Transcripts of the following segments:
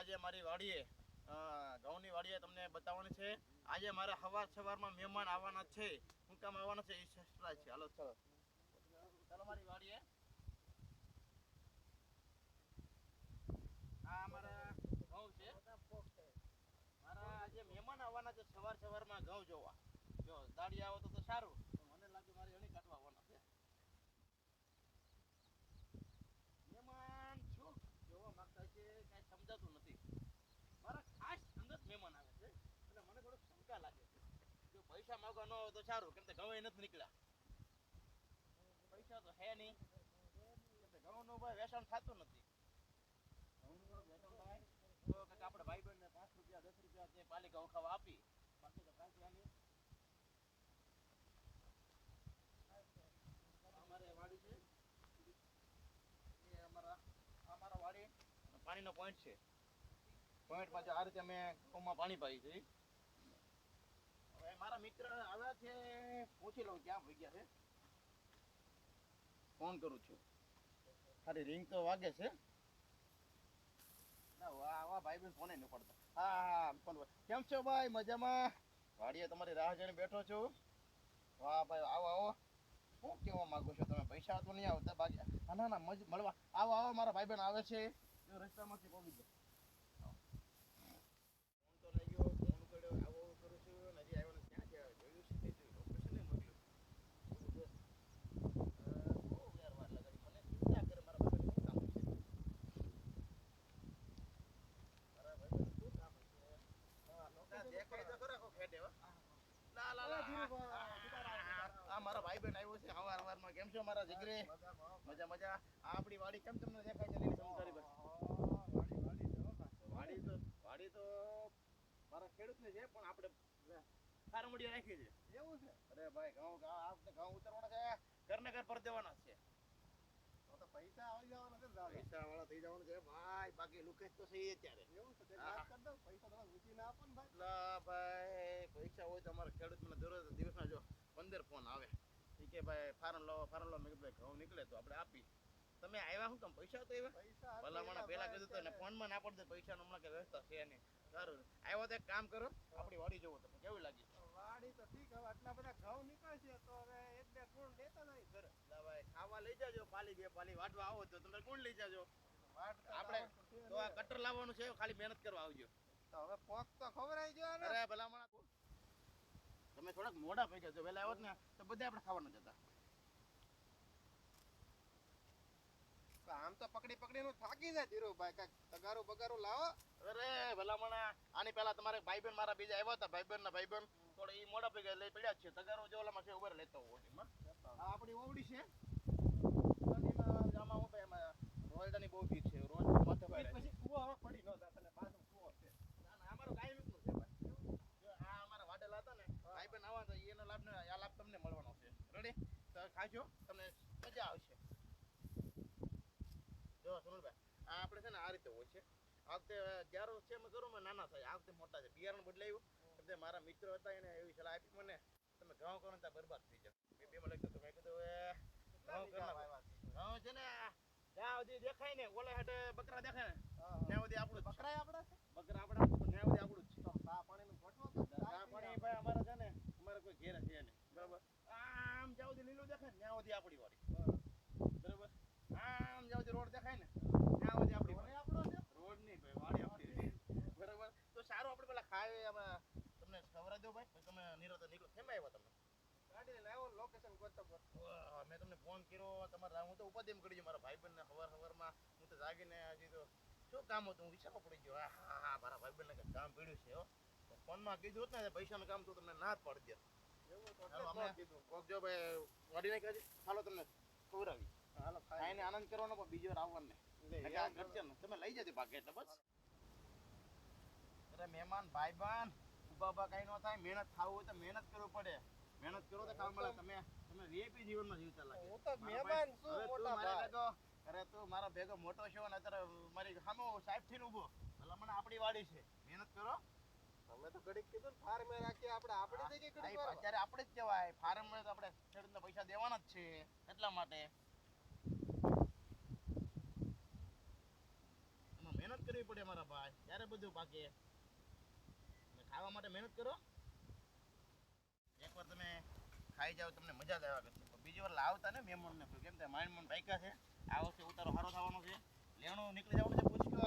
આજે મારી વાડીએ ઘઉંની વાડીએ તમને બતાવવાની છે. આજે મારે સવારમાં મહેમાન આવવાના છે. શું કામ આવવાના છે એ સરપ્રાઈઝ છે. હાલો ચલો ચાલો મારી વાડીએ. આ અમારા ઘઉં છે. મારા આજે મહેમાન આવવાના છે સવારમાં ઘઉં જોવા. જો દાડી આવો તો સારું, મને લાગે મારી અણી કાઢવા આવવાના છે. મહેમાન શું જોવા માંગતા છે કઈ સમજાતું નથી. મારા ખાસ અંગત મહેમાન આવે છે એટલે મને થોડુંક શંકા લાગે છે. જો પૈસા માંગવા ન હોય તો સારું, કેમ કે ઘઉં નથી નીકળ્યા. પૈસા તો હે નહીં, ઘઉં નું ભાઈ વેચાણ થતું નથી. ઘઉં વેચાણ થાય તો આપણે ભાઈ બહેન ને 5 રૂપિયા 10 રૂપિયા તે પાલી ઘઉં ખાવા આપી, બાકી તો કાંઈ નહીં. અમારે વાડી છે એ અમારા વાડી પાણીનો પોઈન્ટ છે. પોઈન્ટમાં આ રીતે અમે ઘઉંમાં પાણી પાઈ છે. હવે મારા મિત્ર આવ્યા છે, પૂછી લઉં ક્યાં ભઈ ગયા છે. ફોન કરું છું, ખાલી રિંગ તો વાગે છે. વાહ ભાઈ બેન ફોન નહીં પડતો. હા કેમ છો ભાઈ? મજામાં? વાડીએ તમારી રાહ જોઈને બેઠો છું. વાહ ભાઈ આવો આવો. શું કેવા માંગો છો તમે? પૈસા તો નહીં આવતા બાકી? ના મળવા આવો આવો. મારા ભાઈ બેન આવે છે, રસ્તામાંથી પહોંચી ગયો. ફોન તો લઈ ગયો, ફોન કર્યો, આવો કરું છું. હજી આવ્યો ક્યાં છે? જોયું છે કે લોકેશન નહીં મોકલ્યું. બહુ યાર વાર લગાડી. મને ચિંતા કરે મારા ભાઈ શું કામ છે. મારા ભાઈ શું કામ છે? દેખાય તો ખરા કોઈ ફેટે. આ મારા ભાઈ બેન આવ્યો છે હવારમાં. કેમ છો મારા જીગરે? મજા મજા. આપણી વાડી કેમ તમને દેખાય છે? લીલી સમજારી બસ. વાડી તો મારા ખેડૂતને છે, પણ આપણે ફાર્મડી રાખી છે. એવું છે? અરે ભાઈ ઘઉં ઉતરવાના છે, ઘરને ઘર પર દેવાના છે. તો પૈસા આવી જવાના છે, પૈસા વાળા થઈ જવાનું છે ભાઈ. બાકી લુકેશ તો સહી અત્યારે. એવું છે? વાત કર દો. પૈસા તમે ઊંચી ના આપો ને ભાઈ. લા ભાઈ પૈસા હોય તો અમારા ખેડૂત મને દરરોજ દિવસના જો 15 ફોન આવે. ઠીક છે ભાઈ, ફાર્મ લો. મેં કીધું ઘઉં નીકળે તો આપણે આપી. તમે આવ્યા શું કામ? પૈસા તો આવ્યા ભલામણ પેલા કીધું તો ને ફોનમાં ના પડતો. પૈસા નો હમણાં કે વ્યવસ્થા છે નહીં. સારું આવ્યો તો એક કામ કરો, આપણી વાડી જોવો તમે કેવી લાગી. વાડી તો ઠીક. હવે આટલા બધા ઘઉં નીકળશે તો હવે એક બે ગુણ લેતા નહીં ઘરે. ભાઈ ખાવા લઈ જાજો. પાલી બે પાલી વાટવા આવો તો તમે ગુણ લઈ જાજો. આપણે તો આ કટર લાવવાનું છે, ખાલી મહેનત કરવા આવજો. તો હવે પોક તો ખવરાઈ ગયો ને. અરે ભલામણ તમે થોડાક મોડા પૈસા જો વહેલા આવત ને તો બધા આપણે ખાવાના જતા. આમ તો પકડી નું થાકી જાય ધીરુભાઈ. કઈક તગારું બગારું લાવો. અરે ભલામણ આની પેલા તમારે ભાઈ બેન મારા બીજા આવ્યા હતા. ભાઈ બેન થોડા ઈ મોડા પૈસા લઈ પડ્યા છે. તગારો જો ઓલામાં છે ઉભર લેતો હોવ. આ આપણી ઓવડી છે. આમાં હું એમાં રોયડાની બહુ ભીખ છે. રોજ માથે પછી કુવો હવે પડી ન જાય અને બાજુ કુવો છે. ના અમારો ગાય નું છે ભાઈ. જો આ અમારા વાડેલા હતા ને ભાઈ બેન આવવા તો એનો લાભ ને આ લાભ તમને મળવાનો છે. રેડી? તો ખાજો, તમને મજા આવશે. જો સુનિલભાઈ આ આપણે છે ને આ રીતે હોય છે. આ વખતે જ્યારે છે મેં કરું નાના થાય, આ વખતે મોટા છે. બિયારણ બદલાયું એટલે મારા મિત્રો હતા એને એવી સલાહ આપી મને, તમે ઘઉં કરો ને ત્યાં બરબાદ થઈ જાય. બે મને લખ્યું મેં કીધું ઘઉં ઘઉં છે ને જ્યાં સુધી દેખાય ને ઓલા હાટે બકરા દેખાય ને ત્યાં સુધી આપણું બકરા આપણા છે. બકરા આપણા ત્યાં સુધી આપણું જ છે. ચા પાણીનું ગોઠવો તો ચા પાણી ભાઈ અમારે છે ને અમારે કોઈ ઘેર છે નહીં. બરાબર? આમ જ્યાં સુધી લીલું દેખાય ને ત્યાં સુધી આપણી વાડી. બરાબર? આમ જ્યાં સુધી રોડ દેખાય ને ત્યાં સુધી આપણી વાડી. આપણો છે રોડ નહીં ભાઈ, વાડી આપણી. બરાબર? તો સારું આપણે પેલા ખાય તમને ખબર દો ભાઈ. તમે નિરોધ નીકળો. કેમ આવ્યા તમે? ગાડી લઈને આવ્યો, લોકેશન ગોતતો. મેં તમને ફોન કર્યો તમારા. હું તો ઉપાધિ કરી ગયો મારા ભાઈ બહેન ને સવારમાં. હું તો જાગીને હજી તો શું કામ હતું હું વિચારવા પડી ગયો. હા મારા ભાઈ બહેન ને કંઈક કામ પડ્યું છે. ફોનમાં કીધું ને પૈસાનું કામ તો તમને ના જ પાડી દે. કોક જો ભાઈ વાડી નાખી હાલો તમને ખવડાવી. હાલો ખાઈને આનંદ કરવાનો પણ બીજી વાર આવવાનું નહીં. તમે લઈ જજો ભાગે એટલે બસ. અરે મહેમાન ભાઈ બહેન ઉભા કઈ ન થાય. મહેનત ખાવું હોય તો મહેનત કરવું પડે. મહેનત કરો તો ખાવા મળે. તમે વીઆઈપી જીવનમાં જીવતા લાગે. હું તો મહેમાન છું મોટા ભાઈ. અરે તું મારા ભેગો મોટો છો ને અત્યારે મારી સામે સાહેબ થી ઉભો. ભલા મને આપણી વાડી છે, મહેનત કરો. અમે તો ઘડીક કીધું ફાર્મે રાખીએ આપણે જગ્યાએ ઘડીક વાર અત્યારે આપણે જ કહેવાય ફાર્મ તો આપણે ખેડૂતને પૈસા દેવાના જ છે. એટલા માટે મહેનત મહેનત કરવી પડે મારા ભાઈ, ત્યારે બધું પાકે. અને ખાવા માટે મહેનત કરો. એકવાર તમે ખાઈ જાવ તમને મજા જ આવ્યા કરશે. બીજી વાર લાવતા ને મહેમાનને કેમ કે માઇન્ડ પાક્યા છે. આ વખતે ઉતારો સારો થવાનો છે. લેણું નીકળી જવાનું છે પુષ્કળ.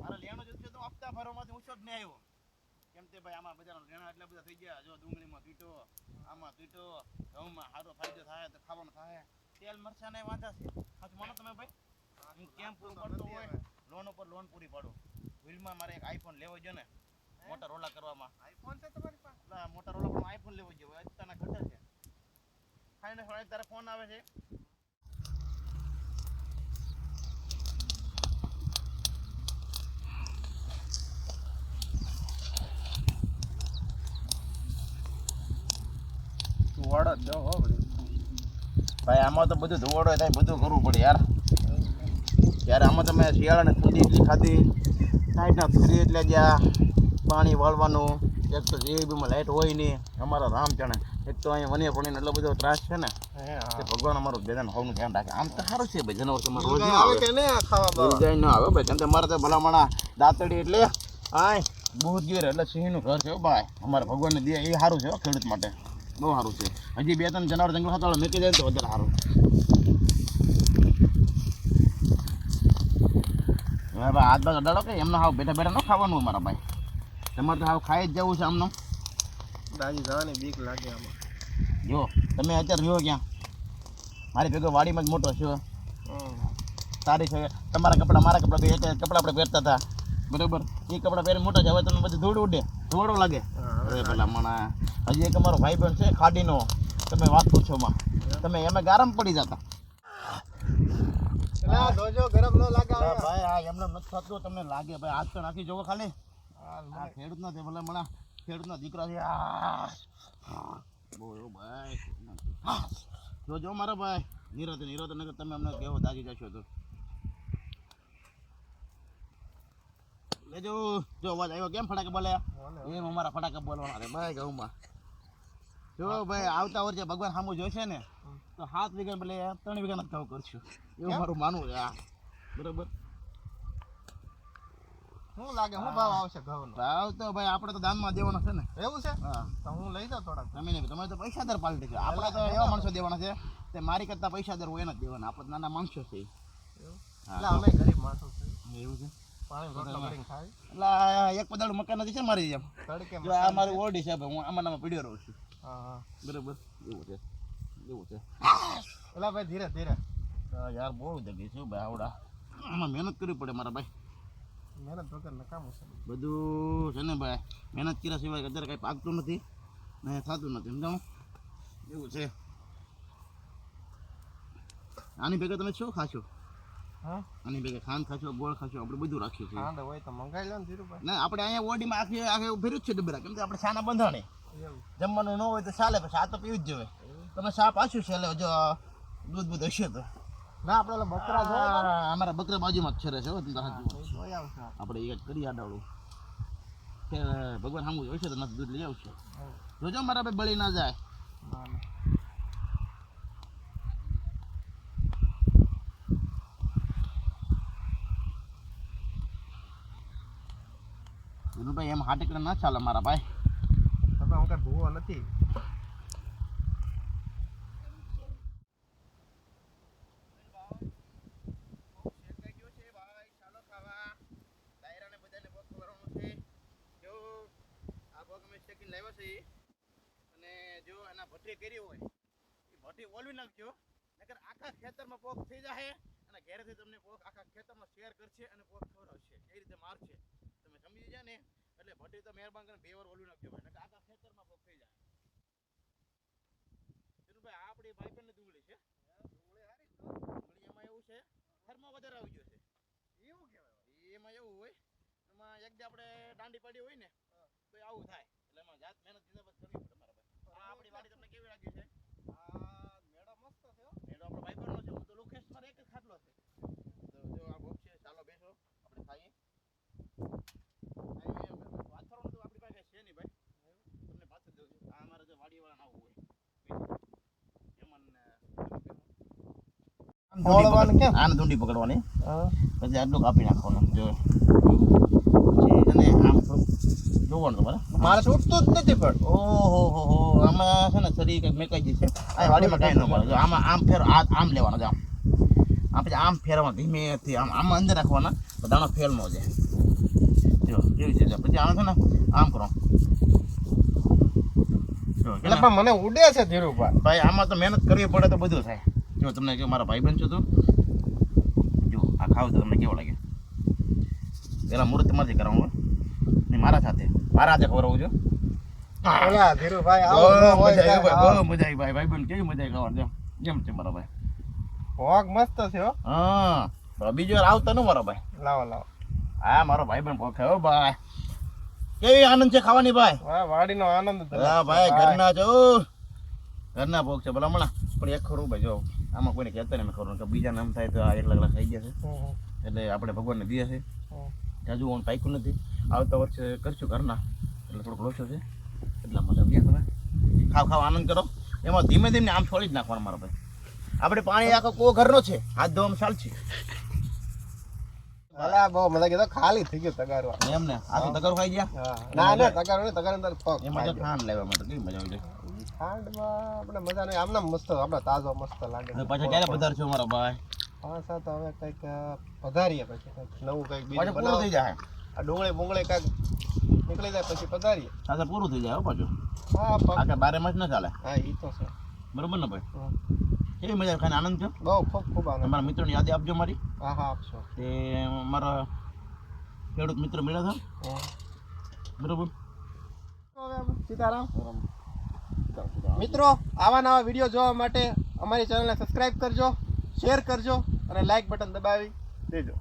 મારા લેણું જ છે તો હપ્તા ભરવામાંથી ઊંચો જ નહીં આવ્યો. કેમ તે ભાઈ આમાં બજારના લેણા એટલા બધા થઈ ગયા. જો ડુંગળીમાં તૂટો, આમાં તૂટો, ઘઉંમાં સારો ફાયદો થાય તો ખાવાનું થાય. તેલ મરચાં ને વાંધા છે. સાચું માનો તમે ભાઈ? હું કેમ પૂરું પડતો હોય લોન ઉપર લોન પૂરી પાડું. વ્હીલમાં મારે એક આઈફોન લેવો જોઈએ ને મોટા રોલા કરવામાં. આઈફોન છે તમારી પાસે? ના મોટા રોલા પણ આઈફોન લેવો જોઈએ. અત્યારના ઘટે છે. ખાઈને તારે ફોન આવે છે. ધોવાડો જ દો હો બધું. ભાઈ આમાં તો બધું ધોવાડો થાય, બધું કરવું પડે યાર. ત્યારે આમાં તમે શિયાળાને ઠંડી એટલી ખાધી, સાઈડના ફેરી એટલે જ્યાં પાણી વાળવાનું, એક તો જીબીમાં લાઇટ હોય નહીં. અમારા રામ જાણે એક તો અહીંયા વન્ય પ્રાણીનો એટલો બધો ત્રાસ છે ને કે ભગવાન અમારું બેદાન હોવાનું ધ્યાન રાખે. આમ તો સારું છે ભાઈ, જનાવર તમારે રોજ આવે કે ને ખાવા જાય ન આવે ભાઈ. કેમ કે અમારે તો ભલામણા દાંતડી એટલે આય બુધગીર એટલે સિંહનું ઘર છે ભાઈ. અમારે ભગવાનને દે એ સારું છે ખેડૂત માટે, બહુ સારું છે. હજી 2-3 જનાવર જંગલ ખાતા મૂકી જાય તો વધારે સારું. હવે ભાઈ હાથ બાગ અડાડો કે એમને હાવ બેઠા બેઠા ન ખાવાનું મારા ભાઈ. તમારે તો હાવ ખાઈ જ જવું છે આમનો. દાદી જવાની બીક લાગે આમાં. જો તમે અત્યારે રહ્યો ક્યાં? મારી ભેગો વાડીમાં જ મોટો છો. સારી છે. તમારા કપડાં મારા કપડાં બે કપડાં આપણે પહેરતા હતા બરાબર. એ કપડાં પહેરી મોટા છે. હવે તમે બધું ધૂળ ઉડે, ધોવાડો લાગે. અરે પેલા મણા હજી એક અમારો ભાઈ પણ છે ખાડીનો, તમે વાત પૂછો માં. તમે એમાં ગારમ પડી જતા. એલા જોજો ગરમ ન લાગે ભાઈ આ એમને નથી થતું, તમને લાગે ભાઈ. હાથ તો નાખી જોવો ખાલી. આ ખેડૂત નથી ભલે મણા ખેડૂતના દીકરા છે. બોલો ભાઈ જોજો મારા ભાઈ. નિરાતે નિરાતે નગર તમે અમને કેવો દાગી જશો તો લેજો. જો અવાજ આવ્યો કેમ ફટાકે બોલે એમ અમારા ફટાકે બોલવાના રે ભાઈ ઘઉંમાં. જો ભાઈ આવતા વર્ષે ભગવાન સામું જોઈશે ને તો 7 વીઘા ભલે 3 વીઘા ઘઉં કરશું એવું મારું માનવું છે. આ બરોબર. શું લાગે શું ભાવ આવશે ઘઉંનો? ભાવ તો ભાઈ આપણે તો દાનમાં દેવાના છે ને. એવું છે? હા તો હું લઈ જાઉં થોડાક. તમે નહીં, તમે તો પૈસાદાર પાલટી છે. આપણે તો એવા માણસો દેવાના છે તે મારી કરતા પૈસાદાર હોય એને જ દેવાના. આપણે નાના માણસો છે. એટલે અમે ગરીબ માણસો છીએ. એવું છે. પાણી રોટલા કરીને ખાઈ. એટલે એક પદાડું મકાન નથી છે મારી જેમ. તડકે જો આ મારી ઓરડી છે ભાઈ, હું આમાં પીડ્યો રહું છું. હા બરોબર એવું છે એવું છે. એલા ભાઈ ધીરે ધીરે. યાર બહુ જગ્યા છે ભાઈ આવડા. આમાં મહેનત કરવી પડે મારા ભાઈ. મહેનત વગર નકામું છે બધું છે ને ભાઈ. મહેનત કર્યા સિવાય અત્યારે કંઈ પાકતું નથી ને થતું નથી. સમજાણું એવું છે. આની ભેગા તમે શું ખાશો? હા આની ભેગા ખાંડ ખાશો, ગોળ ખાશો, આપણે બધું રાખ્યું છે. ખાંડ હોય તો મંગાવી લો ને ધીરુભાઈ. ના આપણે અહીંયા ઓરડીમાં આખી આખે ફેર્યું જ છે ડબરા. કેમ કે આપણે શાના બંધાણે એવું જમવાનું ન હોય તો ચાલે, પછી આ તો પીવું જ જોઈએ. તમે શા પાછું છે એટલે જો દૂધ બૂધ હશે તો. ના આપણે ઓલા બકરા અમારા બકરા બાજુમાં જ છરે છે હો. તમે જોઈ આવશે. આપણે એ જ કરી આડાવડું કે ભગવાન સામું હોય છે તો નથી દૂધ લઈ આવશે. જોજો મારા ભાઈ બળી ના જાય. ના ના ભાઈ એમ હાટેકડે ના ચાલે મારા ભાઈ. તમે હું કઈ ભૂવો નથી. અને જો એના ભઠ્ઠી કરી હોય એ ભઠ્ઠી ઓલવી નાખજો, નકર આખા ખેતરમાં પોક થઈ જાય અને ઘરેથી તમને પોક આખા ખેતરમાં શેર કરશે અને પોક ખવડાવશે. એ રીતે મારશે. તમે સમજી જાય ને એટલે ભઠ્ઠી તો મહેરબાન કરીને 2 વાર ઓલવી નાખજો ભાઈ, નકર આખા ખેતરમાં પોક થઈ જાય. ભાઈ આપણી ભાઈબંધની ડુંગળી છે. ડુંગળી એમાં એવું છે થર્મો વધારે આવી ગયો છે. એવું કહેવાય. એમાં એવું હોય એમાં એક દી આપણે દાંડી પાડી હોય ને તો આવું થાય. એટલે એમાં જાત મહેનત જીંદાબાદ કરવી પડે મારા ભાઈ. આ આપણી વાડી તમને કેવી લાગી છે? આ મેળો મસ્ત છે હો. મેળો આપણો ભાઈબંધનો છે. હું તો લોકેશ મારે એક જ ખાટલો છે. તો જો આ બોક્સ છે. ચાલો બેસો આપણે ખાઈએ. વાતાવરણ તો આપણી પાસે છે નહીં ભાઈ. તમને પાછળ દઉં છું. આ અમારે જો વાડીવાળા આવું હોય ફોડવાનું કેમ? આને દૂંડી પકડવાની હા. પછી આટલું કાપી નાખવાનું જો પછી એને આમ થોડુંક જોવાનું તમારે મારે છૂટતું જ નથી પણ. ઓહો હો હો આમાં છે ને શરીર કંઈક મેકાઈ જશે આ વાડીમાં કાંઈ ન મળે જો આમાં આમ ફેર આમ લેવાનો જો આમ પછી આમ ફેરવાનું ધીમેથી આમાં અંદર રાખવાના તો દાણો ફેલનો છે જો કેવી છે પછી આને છે ને આમ કરો જો એટલે પણ મને ઉડે છે ધીરુભાઈ. ભાઈ આમાં તો મહેનત કરવી પડે તો બધું થાય જો તમને કે મારા ભાઈ બન છો તો જો આ ખાવ તો તમને કેવો લાગે પેલા મુહૂર્ત તમારથી કરાવું ને મારા સાથે મારા હાથે ખવડાવું છું ઓલા ધીરુભાઈ બહુ આવું ન હોય મજા આવી કાંઈ. બહુ મજા આવી ભાઈ ભાઈ બન કેવી મજા આવી ખાવાની જેમ છે મારા ભાઈ ભોગ મસ્ત છે હો. હા તો બીજી વાર આવતા ન મારો ભાઈ લાવો લાવો. હા મારો ભાઈ બન પોખે હો ભાઈ કેવી આનંદ છે ખાવાની ભાઈ વાહ, વાડીનો આનંદ જ હા અલગ છે ભાઈ ઘરના છો ઘરના ભોગ છે ભલા હમણાં પણ એક ખરું ભાઈ જો આમાં કોઈને કહેતા નહીં ખરું કે બીજા નામ થાય તો આ એકલા ખાઈ ગયા છે હમ, એટલે આપણે ભગવાનને દે છે હમ. હજુ હું પાક્યું નથી આવતા વર્ષે કરશું ઘરના એટલે થોડુંક લોચો છે એટલા માટે અભ્યાસ તમે ખાવ આનંદ કરો એમાં ધીમે ધીમે આમ છોડી જ નાખવાનું મારો ભાઈ આપણે પાણી આખો કો ઘરનો છે હાથ ધોવામાં ચાલ છે ભલા બહુ મજા કીધો ખાલી થઈ ગયો તગારવા. એમ ને આ તો તગર ખાઈ ગયા હા. ના ના તગારો નહીં, તગાર અંદર પગ એમાં તો ખાઈ ખાંડ લેવા માટે કેવી મજા આવી જાય ગયો. ખાંડમાં આપણે મજા નહીં, આમને મસ્ત આપણે તાજો મસ્ત લાગે. હવે પાછા ક્યારે પધારશો મારા ભાઈ હા સાત હવે કંઈક પધારીએ પછી કંઈક નવું કંઈક બીજું પાછું પૂરું બનાવો. થઈ જાય આ ડુંગળી બુંગળી કંઈક નીકળી જાય પછી પધારીએ. સાથે પૂરું થઈ જાય હો પાછું હા આ કે બારે માં જ ના ચાલે હા એ તો છે. બરોબર ને ભાઈ હમ. કેવી મજા આવે ખાઈને આનંદ થયો બહુ ખૂબ ખૂબ આનંદ. તમારા મિત્રોની યાદી આપજો મારી હા હા આપશો. તે મારા ખેડૂત મિત્ર મળ્યા હતા હમ. બરોબર સીતારામ. મિત્રો આવા નવા વિડીયો જોવા માટે અમારી ચેનલને સબસ્ક્રાઇબ કરજો, શેર કરજો અને લાઇક બટન દબાવી દેજો.